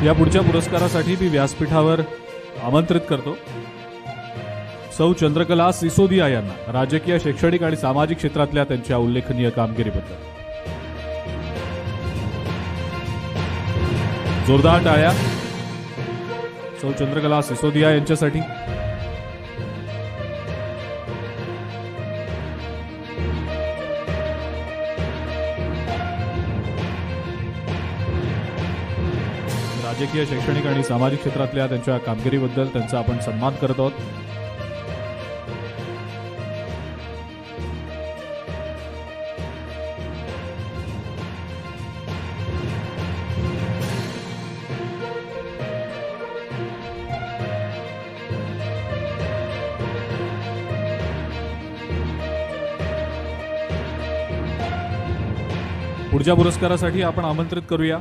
या पुढच्या पुरस्कारासाठी मी व्यासपीठावर आमंत्रित करतो सौ चंद्रकला सिसोदिया यांना राजकीय, शैक्षणिक आणि सामाजिक क्षेत्रातल्या त्यांच्या उल्लेखनीय कामगिरीबद्दल. जोरदार टाळ्या सौ चंद्रकला सिसोदिया यांच्यासाठी. राजकीय, शैक्षणिक आणि सामाजिक क्षेत्रातल्या त्यांच्या कामगिरीबद्दल त्यांचा आपण सन्मान करत आहोत. पुढच्या पुरस्कारासाठी आपण आमंत्रित करूया